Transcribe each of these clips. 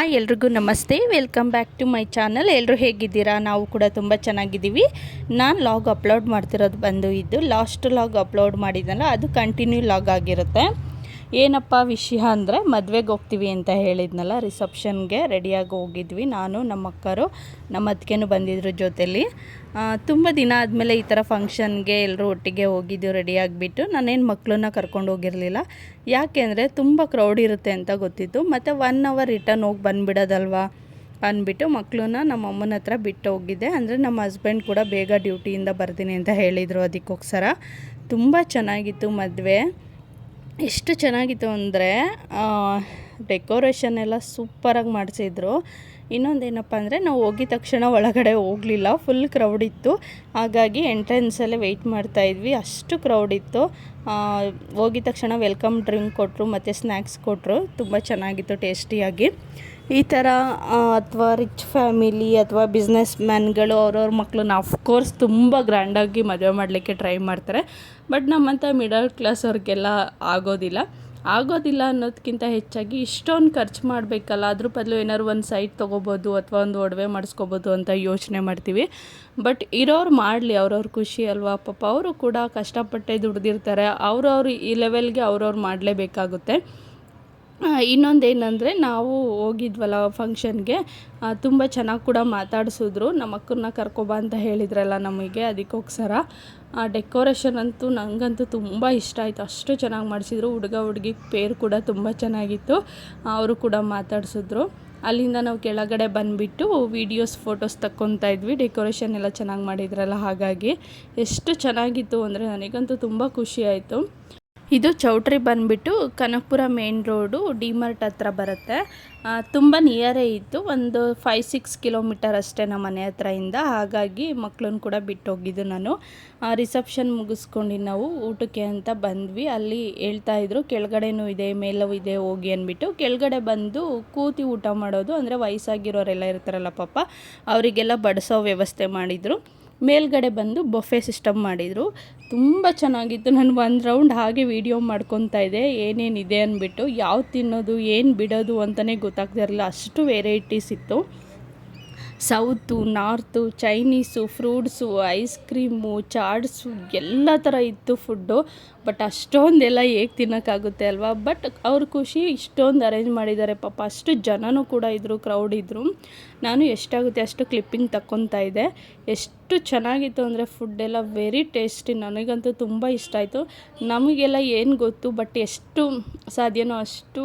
Hi ಎಲ್ರಿಗೂ ನಮಸ್ತೆ, welcome back to my channel. ಎಲ್ಲರೂ ಹೇಗಿದ್ದೀರಾ? ನಾವು ಕೂಡ ತುಂಬ ಚೆನ್ನಾಗಿದ್ದೀವಿ. ನಾನು ಲಾಗ್ ಅಪ್ಲೋಡ್ ಮಾಡ್ತಿರೋದು ಬಂದು ಇದು ಲಾಸ್ಟ್ ಲಾಗ್ ಅಪ್ಲೋಡ್ ಮಾಡಿದ್ನಲ್ಲ, ಅದು ಕಂಟಿನ್ಯೂ ಲಾಗ್ ಆಗಿರುತ್ತೆ. ಏನಪ್ಪ ವಿಷಯ ಅಂದರೆ, ಮದುವೆಗೆ ಹೋಗ್ತೀವಿ ಅಂತ ಹೇಳಿದ್ನಲ್ಲ, ರಿಸೆಪ್ಷನ್ಗೆ ರೆಡಿಯಾಗಿ ಹೋಗಿದ್ವಿ. ನಾನು ನಮ್ಮ ಅಕ್ಕರು ನಮ್ಮ ಅತ್ತಿಗೆನೂ ಬಂದಿದ್ರು ಜೊತೆಲಿ. ತುಂಬ ದಿನ ಆದಮೇಲೆ ಈ ಥರ ಫಂಕ್ಷನ್ಗೆ ಎಲ್ಲರೂ ಒಟ್ಟಿಗೆ ಹೋಗಿದ್ದು ರೆಡಿಯಾಗಿಬಿಟ್ಟು. ನಾನೇನು ಮಕ್ಕಳನ್ನ ಕರ್ಕೊಂಡು ಹೋಗಿರಲಿಲ್ಲ, ಯಾಕೆಂದರೆ ತುಂಬ ಕ್ರೌಡ್ ಇರುತ್ತೆ ಅಂತ ಗೊತ್ತಿತ್ತು. ಮತ್ತು 1 ಅವರ್ ರಿಟರ್ನ್ ಹೋಗಿ ಬಂದುಬಿಡೋದಲ್ವಾ ಅಂದ್ಬಿಟ್ಟು ಮಕ್ಕಳನ್ನ ನಮ್ಮ ಅಮ್ಮನ ಹತ್ರ ಬಿಟ್ಟು ಹೋಗಿದ್ದೆ. ಅಂದರೆ ನಮ್ಮ ಹಸ್ಬೆಂಡ್ ಕೂಡ ಬೇಗ ಡ್ಯೂಟಿಯಿಂದ ಬರ್ತೀನಿ ಅಂತ ಹೇಳಿದರು, ಅದಕ್ಕೋಸ್ಕರ. ತುಂಬ ಚೆನ್ನಾಗಿತ್ತು ಮದುವೆ. ಎಷ್ಟು ಚೆನ್ನಾಗಿತ್ತು ಅಂದರೆ ಡೆಕೋರೇಷನ್ ಎಲ್ಲ ಸೂಪರಾಗಿ ಮಾಡಿಸಿದ್ರು. ಇನ್ನೊಂದೇನಪ್ಪ ಅಂದರೆ, ನಾವು ಹೋಗಿದ ತಕ್ಷಣ ಒಳಗಡೆ ಹೋಗಲಿಲ್ಲ, ಫುಲ್ ಕ್ರೌಡ್ ಇತ್ತು. ಹಾಗಾಗಿ ಎಂಟ್ರೆನ್ಸಲ್ಲೇ ವೆಯ್ಟ್ ಮಾಡ್ತಾಯಿದ್ವಿ, ಅಷ್ಟು ಕ್ರೌಡ್ ಇತ್ತು. ಹೋಗಿದ ತಕ್ಷಣ ವೆಲ್ಕಮ್ ಡ್ರಿಂಕ್ ಕೊಟ್ಟರು ಮತ್ತು ಸ್ನ್ಯಾಕ್ಸ್ ಕೊಟ್ಟರು. ತುಂಬ ಚೆನ್ನಾಗಿತ್ತು, ಟೇಸ್ಟಿಯಾಗಿ. ಈ ಥರ ಅಥವಾ ರಿಚ್ ಫ್ಯಾಮಿಲಿ ಅಥವಾ ಬಿಸ್ನೆಸ್ ಮ್ಯಾನ್ಗಳು ಅವ್ರವ್ರ ಮಕ್ಕಳನ್ನ ಆಫ್ಕೋರ್ಸ್ ತುಂಬ ಗ್ರ್ಯಾಂಡಾಗಿ ಮದುವೆ ಮಾಡಲಿಕ್ಕೆ ಟ್ರೈ ಮಾಡ್ತಾರೆ. ಬಟ್ ನಮ್ಮಂಥ ಮಿಡಲ್ ಕ್ಲಾಸ್ ಅವ್ರಿಗೆಲ್ಲ ಆಗೋದಿಲ್ಲ ಅನ್ನೋದಕ್ಕಿಂತ ಹೆಚ್ಚಾಗಿ ಇಷ್ಟೊಂದು ಖರ್ಚು ಮಾಡಬೇಕಲ್ಲ, ಅದ್ರ ಬದಲು ಏನಾದ್ರು ಒಂದು ಸೈಟ್ ತೊಗೋಬೋದು ಅಥವಾ ಒಂದು ಒಡವೆ ಮಾಡಿಸ್ಕೋಬೋದು ಅಂತ ಯೋಚನೆ ಮಾಡ್ತೀವಿ. ಬಟ್ ಇರೋರು ಮಾಡಲಿ, ಅವ್ರವ್ರ ಖುಷಿ ಅಲ್ವಾ. ಪಾಪ ಅವರು ಕೂಡ ಕಷ್ಟಪಟ್ಟೆ ದುಡ್ದಿರ್ತಾರೆ, ಅವ್ರವ್ರು ಈ ಲೆವೆಲ್ಗೆ ಅವ್ರವ್ರು ಮಾಡಲೇಬೇಕಾಗುತ್ತೆ. ಇನ್ನೊಂದೇನೆಂದರೆ, ನಾವು ಹೋಗಿದ್ವಲ್ಲ ಫಂಕ್ಷನ್ಗೆ, ತುಂಬ ಚೆನ್ನಾಗಿ ಕೂಡ ಮಾತಾಡಿಸಿದ್ರು. ನಮ್ಮ ಅಕ್ಕನ್ನ ಕರ್ಕೊಬ ಅಂತ ಹೇಳಿದ್ರಲ್ಲ ನಮಗೆ, ಅದಕ್ಕೋಸ್ಕರ. ಡೆಕೋರೇಷನ್ ಅಂತೂ ನನಗಂತೂ ತುಂಬ ಇಷ್ಟ ಆಯಿತು, ಅಷ್ಟು ಚೆನ್ನಾಗಿ ಮಾಡಿಸಿದ್ರು. ಹುಡುಗ ಹುಡುಗಿ ಪೇರ್ ಕೂಡ ತುಂಬ ಚೆನ್ನಾಗಿತ್ತು, ಅವರು ಕೂಡ ಮಾತಾಡಿಸಿದ್ರು. ಅಲ್ಲಿಂದ ನಾವು ಕೆಳಗಡೆ ಬಂದುಬಿಟ್ಟು ವೀಡಿಯೋಸ್ ಫೋಟೋಸ್ ತಗೊತಾ ಇದ್ವಿ. ಡೆಕೋರೇಷನ್ ಎಲ್ಲ ಚೆನ್ನಾಗಿ ಮಾಡಿದ್ರಲ್ಲ, ಹಾಗಾಗಿ ಎಷ್ಟು ಚೆನ್ನಾಗಿತ್ತು ಅಂದರೆ ನನಗಂತೂ ತುಂಬ ಖುಷಿ ಆಯಿತು. ಇದು ಚೌಟ್ರಿ ಬಂದುಬಿಟ್ಟು ಕನಕಪುರ ಮೇನ್ ರೋಡು, ಡಿಮಾರ್ಟ್ ಹತ್ರ ಬರುತ್ತೆ. ತುಂಬ ನಿಯರೇ ಇತ್ತು, ಒಂದು 5-6 ಕಿಲೋಮೀಟರ್ ಅಷ್ಟೇ ನಮ್ಮ ಮನೆ ಹತ್ರದಿಂದ. ಹಾಗಾಗಿ ಮಕ್ಕಳನ್ನ ಕೂಡ ಬಿಟ್ಟು ಹೋಗಿದ್ದು ನಾನು. ರಿಸೆಪ್ಷನ್ ಮುಗಿಸ್ಕೊಂಡು ನಾವು ಊಟಕ್ಕೆ ಅಂತ ಬಂದ್ವಿ. ಅಲ್ಲಿ ಹೇಳ್ತಾಯಿದ್ರು ಕೆಳಗಡೆನೂ ಇದೆ ಮೇಲೂ ಇದೆ ಹೋಗಿ ಅಂದ್ಬಿಟ್ಟು. ಕೆಳಗಡೆ ಬಂದು ಕೂತಿ ಊಟ ಮಾಡೋದು, ಅಂದರೆ ವಯಸ್ಸಾಗಿರೋರೆಲ್ಲ ಇರ್ತಾರಲ್ಲ ಪಾಪ, ಅವರಿಗೆಲ್ಲ ಬಡಿಸೋ ವ್ಯವಸ್ಥೆ ಮಾಡಿದರು. ಮೇಲ್ಗಡೆ ಬಂದು ಬೊಫೆ ಸಿಸ್ಟಮ್ ಮಾಡಿದರು. ತುಂಬ ಚೆನ್ನಾಗಿತ್ತು. ನಾನು ಒಂದು ರೌಂಡ್ ಹಾಗೆ ವೀಡಿಯೋ ಮಾಡ್ಕೊತಾ ಇದ್ದೆ, ಏನೇನಿದೆ ಅಂದ್ಬಿಟ್ಟು. ಯಾವ್ದು ತಿನ್ನೋದು ಏನು ಬಿಡೋದು ಅಂತಲೇ ಗೊತ್ತಾಗ್ತಿರಲಿಲ್ಲ, ಅಷ್ಟು ವೆರೈಟೀಸ್ ಇತ್ತು. South, north, Chinese, fruits, ice cream, chaats, ಎಲ್ಲ ಥರ ಇತ್ತು ಫುಡ್ಡು. ಬಟ್ ಅಷ್ಟೊಂದೆಲ್ಲ ಹೇಗೆ ತಿನ್ನೋಕ್ಕಾಗುತ್ತೆ ಅಲ್ವಾ. ಬಟ್ ಅವ್ರ ಖುಷಿ, ಇಷ್ಟೊಂದು ಅರೇಂಜ್ ಮಾಡಿದ್ದಾರೆ ಪಾಪ. ಅಷ್ಟು ಜನನೂ ಕೂಡ ಇದ್ದರು, ಕ್ರೌಡ್ ಇದ್ದರು. ನಾನು ಎಷ್ಟಾಗುತ್ತೆ ಅಷ್ಟು ಕ್ಲಿಪ್ಪಿಂಗ್ ತಗೊತಾ ಇದ್ದೆ. ಎಷ್ಟು ಚೆನ್ನಾಗಿತ್ತು ಅಂದರೆ ಫುಡ್ಡೆಲ್ಲ ವೆರಿ ಟೇಸ್ಟಿ. ನನಗಂತೂ ತುಂಬ ಇಷ್ಟ ಆಯಿತು. ನಮಗೆಲ್ಲ ಏನು ಗೊತ್ತು, ಬಟ್ ಎಷ್ಟು ಸಾಧ್ಯನೋ ಅಷ್ಟು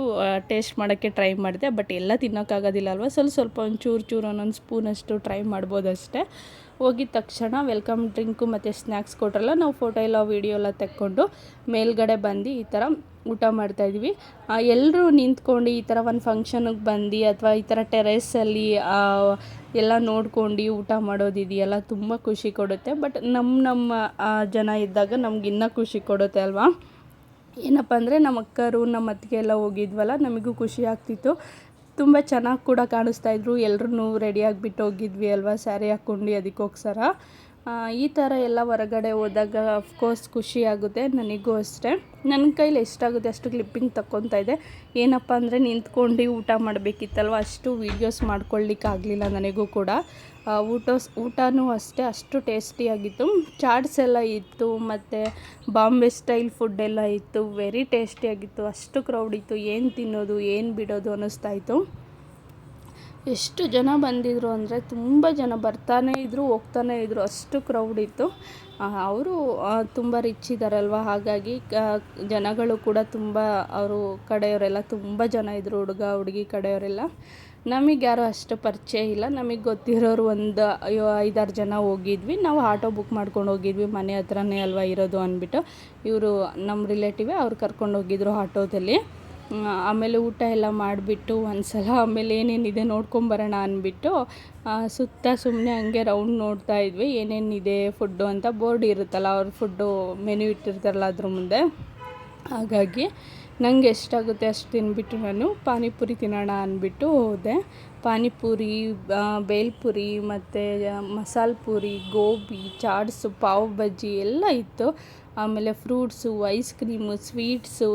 ಟೇಸ್ಟ್ ಮಾಡೋಕ್ಕೆ ಟ್ರೈ ಮಾಡಿದೆ. ಬಟ್ ಎಲ್ಲ ತಿನ್ನೋಕ್ಕಾಗೋದಿಲ್ಲ ಅಲ್ವಾ, ಸ್ವಲ್ಪ ಒಂಚೂರು ಒಂದೊಂದು ಸ್ಪೂನಷ್ಟು ಟ್ರೈ ಮಾಡ್ಬೋದಷ್ಟೇ. ಹೋಗಿದ ತಕ್ಷಣ ವೆಲ್ಕಮ್ ಡ್ರಿಂಕು ಮತ್ತು ಸ್ನ್ಯಾಕ್ಸ್ ಕೊಟ್ರಲ್ಲ, ನಾವು ಫೋಟೋ ಎಲ್ಲ ವೀಡಿಯೋ ಎಲ್ಲ ತೆಕ್ಕೊಂಡು ಮೇಲ್ಗಡೆ ಬಂದು ಈ ಥರ ಊಟ ಮಾಡ್ತಾಯಿದ್ವಿ. ಎಲ್ಲರೂ ನಿಂತ್ಕೊಂಡು ಈ ಥರ ಒಂದು ಫಂಕ್ಷನಿಗೆ ಬಂದು ಅಥವಾ ಈ ಥರ ಟೆರೇಸಲ್ಲಿ ಎಲ್ಲ ನೋಡ್ಕೊಂಡು ಊಟ ಮಾಡೋದಿದೆಯಲ್ಲ, ತುಂಬ ಖುಷಿ ಕೊಡುತ್ತೆ. ಬಟ್ ನಮ್ಮ ಜನ ಇದ್ದಾಗ ನಮ್ಗೆ ಇನ್ನೂ ಖುಷಿ ಕೊಡುತ್ತೆ ಅಲ್ವಾ. ಏನಪ್ಪ ಅಂದರೆ, ನಮ್ಮ ಅಕ್ಕರು ನಮ್ಮ ಅತ್ತಿಗೆ ಎಲ್ಲ ಹೋಗಿದ್ವಲ್ಲ, ನಮಗೂ ಖುಷಿ ಆಗ್ತಿತ್ತು. ತುಂಬ ಚೆನ್ನಾಗಿ ಕೂಡ ಕಾಣಿಸ್ತಾಯಿದ್ರು. ಎಲ್ಲರೂ ರೆಡಿಯಾಗಿಬಿಟ್ಟು ಹೋಗಿದ್ವಿ ಅಲ್ವಾ, ಸ್ಯಾರಿ ಹಾಕ್ಕೊಂಡು, ಅದಕ್ಕೋಸ್ಕರ. ಈ ಥರ ಎಲ್ಲ ಹೊರಗಡೆ ಹೋದಾಗ ಅಫ್ಕೋರ್ಸ್ ಖುಷಿ ಆಗುತ್ತೆ. ನನಗೂ ಅಷ್ಟೇ, ನನ್ನ ಕೈಲಿ ಎಷ್ಟಾಗುತ್ತೆ ಅಷ್ಟು ಕ್ಲಿಪ್ಪಿಂಗ್ ತಗೊತಾ ಇದ್ದೆ. ಏನಪ್ಪ ಅಂದರೆ, ನಿಂತ್ಕೊಂಡು ಊಟ ಮಾಡಬೇಕಿತ್ತಲ್ವ, ಅಷ್ಟು ವೀಡಿಯೋಸ್ ಮಾಡ್ಕೊಳ್ಳಿಕ್ಕಾಗಲಿಲ್ಲ ನನಗೂ ಕೂಡ. ಊಟನೂ ಅಷ್ಟೇ ಅಷ್ಟು ಟೇಸ್ಟಿಯಾಗಿತ್ತು. ಚಾಟ್ಸ್ ಎಲ್ಲ ಇತ್ತು ಮತ್ತು ಬಾಂಬೆ ಸ್ಟೈಲ್ ಫುಡ್ ಎಲ್ಲ ಇತ್ತು, ವೆರಿ ಟೇಸ್ಟಿಯಾಗಿತ್ತು. ಅಷ್ಟು ಕ್ರೌಡ್ ಇತ್ತು, ಏನು ತಿನ್ನೋದು ಏನು ಬಿಡೋದು ಅನ್ನಿಸ್ತಾಯಿತ್ತು. ಎಷ್ಟು ಜನ ಬಂದಿದ್ರು ಅಂದರೆ, ತುಂಬ ಜನ ಬರ್ತಾನೇ ಇದ್ದರು ಹೋಗ್ತಾನೇ ಇದ್ದರು, ಅಷ್ಟು ಕ್ರೌಡ್ ಇತ್ತು. ಅವರು ತುಂಬ ರಿಚ್ ಇದ್ದಾರಲ್ವ, ಹಾಗಾಗಿ ಜನಗಳು ಕೂಡ ತುಂಬ, ಅವರು ಕಡೆಯವರೆಲ್ಲ ತುಂಬ ಜನ ಇದ್ದರು, ಹುಡುಗ ಹುಡುಗಿ ಕಡೆಯವರೆಲ್ಲ. ನಮಗೆ ಯಾರೂ ಅಷ್ಟು ಪರಿಚಯ ಇಲ್ಲ, ನಮಗೆ ಗೊತ್ತಿರೋರು ಒಂದು 5-6 ಜನ ಹೋಗಿದ್ವಿ. ನಾವು ಆಟೋ ಬುಕ್ ಮಾಡ್ಕೊಂಡು ಹೋಗಿದ್ವಿ, ಮನೆ ಹತ್ರನೇ ಅಲ್ವಾ ಇರೋದು ಅಂದ್ಬಿಟ್ಟು. ಇವರು ನಮ್ಮ ರಿಲೇಟಿವೇ, ಅವ್ರು ಕರ್ಕೊಂಡು ಹೋಗಿದ್ರು ಆಟೋದಲ್ಲಿ. ಆಮೇಲೆ ಊಟ ಎಲ್ಲ ಮಾಡಿಬಿಟ್ಟು ಒಂದು ಸಲ ಆಮೇಲೆ ಏನೇನಿದೆ ನೋಡ್ಕೊಂಬರೋಣ ಅಂದ್ಬಿಟ್ಟು ಸುತ್ತ ಸುಮ್ಮನೆ ಹಂಗೆ ರೌಂಡ್ ನೋಡ್ತಾ ಇದ್ವಿ, ಏನೇನಿದೆ ಫುಡ್ಡು ಅಂತ. ಬೋರ್ಡ್ ಇರುತ್ತಲ್ಲ, ಅವ್ರ ಫುಡ್ಡು ಮೆನು ಇಟ್ಟಿರ್ತಾರಲ್ಲ ಅದ್ರ ಮುಂದೆ. ಹಾಗಾಗಿ ನನಗೆ ಎಷ್ಟಾಗುತ್ತೆ ಅಷ್ಟು ತಿನ್ಬಿಟ್ಟು ನಾನು ಪಾನಿಪುರಿ ತಿನ್ನೋಣ ಅಂದ್ಬಿಟ್ಟು ಹೋದೆ. ಪಾನಿಪುರಿ, ಬೇಲ್ಪುರಿ ಮತ್ತು ಮಸಾಲೆ ಪೂರಿ, ಗೋಬಿ, ಚಾಟ್ಸು, ಪಾವ್ ಬಜ್ಜಿ ಎಲ್ಲ ಇತ್ತು. ಆಮೇಲೆ ಫ್ರೂಟ್ಸು, ಐಸ್ ಕ್ರೀಮು, ಸ್ವೀಟ್ಸು,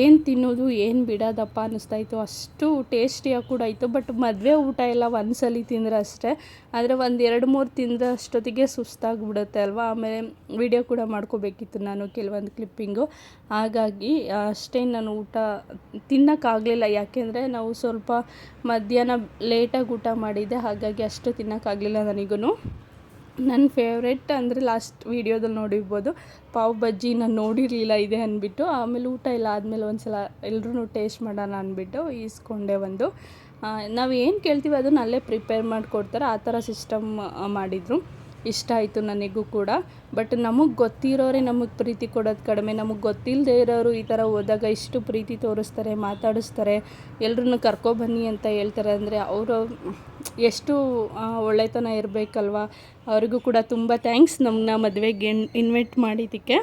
ಏನು ತಿನ್ನೋದು ಏನು ಬಿಡೋದಪ್ಪ ಅನ್ನಿಸ್ತಾಯಿತ್ತು, ಅಷ್ಟು ಟೇಸ್ಟಿಯಾಗಿ ಕೂಡ ಇತ್ತು. ಬಟ್ ಮದುವೆ ಊಟ ಎಲ್ಲ ಒಂದ್ಸಲ ತಿಂದರೆ ಅಷ್ಟೇ, ಆದರೆ ಒಂದು 2-3 ತಿಂದರೆ ಅಷ್ಟೊತ್ತಿಗೆ ಸುಸ್ತಾಗಿಬಿಡುತ್ತೆ ಅಲ್ವಾ. ಆಮೇಲೆ ವಿಡಿಯೋ ಕೂಡ ಮಾಡ್ಕೋಬೇಕಿತ್ತು ನಾನು ಕೆಲವೊಂದು ಕ್ಲಿಪ್ಪಿಂಗು, ಹಾಗಾಗಿ ಅಷ್ಟೇ ನಾನು ಊಟ ತಿನ್ನೋಕ್ಕಾಗಲಿಲ್ಲ. ಯಾಕೆಂದರೆ ನಾವು ಸ್ವಲ್ಪ ಮಧ್ಯಾಹ್ನ ಲೇಟಾಗಿ ಊಟ ಮಾಡಿದ್ದೆ, ಹಾಗಾಗಿ ಅಷ್ಟು ತಿನ್ನೋಕ್ಕಾಗಲಿಲ್ಲ ನನಗೂ. ನನ್ನ ಫೇವ್ರೆಟ್ ಅಂದರೆ ಲಾಸ್ಟ್ ವೀಡಿಯೋದಲ್ಲಿ ನೋಡಿರ್ಬೋದು, ಪಾವ್ ಬಜ್ಜಿ ನಾನು ನೋಡಿರಲಿಲ್ಲ ಇದೆ ಅಂದ್ಬಿಟ್ಟು. ಆಮೇಲೆ ಊಟ ಎಲ್ಲ ಆದಮೇಲೆ ಒಂದು ಸಲ ಎಲ್ಲರೂ ಟೇಸ್ಟ್ ಮಾಡೋಣ ಅಂದ್ಬಿಟ್ಟು ಈಸ್ಕೊಂಡೆ ಒಂದು. ನಾವು ಏನು ಕೇಳ್ತೀವಿ ಅದನ್ನು ಅಲ್ಲೇ ಪ್ರಿಪೇರ್ ಮಾಡಿಕೊಡ್ತಾರೆ, ಆ ಥರ ಸಿಸ್ಟಮ್ ಮಾಡಿದರು. ಇಷ್ಟ ಆಯಿತು ನನಗೂ ಕೂಡ. ಬಟ್ ನಮಗೆ ಗೊತ್ತಿರೋರೇ ನಮಗೆ ಪ್ರೀತಿ ಕೊಡೋದು ಕಡಿಮೆ, ನಮಗೆ ಗೊತ್ತಿಲ್ಲದೆ ಇರೋರು ಈ ಥರ ಹೋದಾಗ ಇಷ್ಟು ಪ್ರೀತಿ ತೋರಿಸ್ತಾರೆ, ಮಾತಾಡಿಸ್ತಾರೆ, ಎಲ್ಲರನ್ನೂ ಕರ್ಕೊಬನ್ನಿ ಅಂತ ಹೇಳ್ತಾರೆ ಅಂದರೆ ಅವರು ಎಷ್ಟು ಒಳ್ಳೆತನ ಇರಬೇಕಲ್ವ. ಅವ್ರಿಗೂ ಕೂಡ ತುಂಬ ಥ್ಯಾಂಕ್ಸ್ ನಮ್ಮನ್ನ ಮದುವೆಗೆ ಇನ್ವೈಟ್ ಮಾಡಿದ್ದಕ್ಕೆ.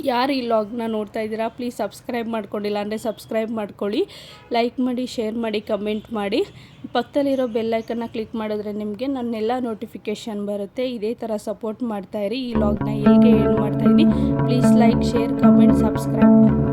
ಯಾರು ಈ ಲಾಗ್ನ ನೋಡ್ತಾ ಇದ್ದೀರಾ ಪ್ಲೀಸ್ ಸಬ್ಸ್ಕ್ರೈಬ್ ಮಾಡ್ಕೊಂಡಿಲ್ಲ ಅಂದರೆ ಸಬ್ಸ್ಕ್ರೈಬ್ ಮಾಡ್ಕೊಳ್ಳಿ, ಲೈಕ್ ಮಾಡಿ, ಶೇರ್ ಮಾಡಿ, ಕಮೆಂಟ್ ಮಾಡಿ. ಪಕ್ಕದಲ್ಲಿರೋ ಬೆಲ್ಲೈಕನ್ನ ಕ್ಲಿಕ್ ಮಾಡಿದ್ರೆ ನಿಮಗೆ ನನ್ನೆಲ್ಲ ನೋಟಿಫಿಕೇಷನ್ ಬರುತ್ತೆ. ಇದೇ ಥರ ಸಪೋರ್ಟ್ ಮಾಡ್ತಾಯಿರಿ. ಈ ಲಾಗ್ನ ಎಲ್ಲಿಗೆ ಏನು ಮಾಡ್ತಾಯಿದ್ದೀನಿ please like, share, comment, subscribe.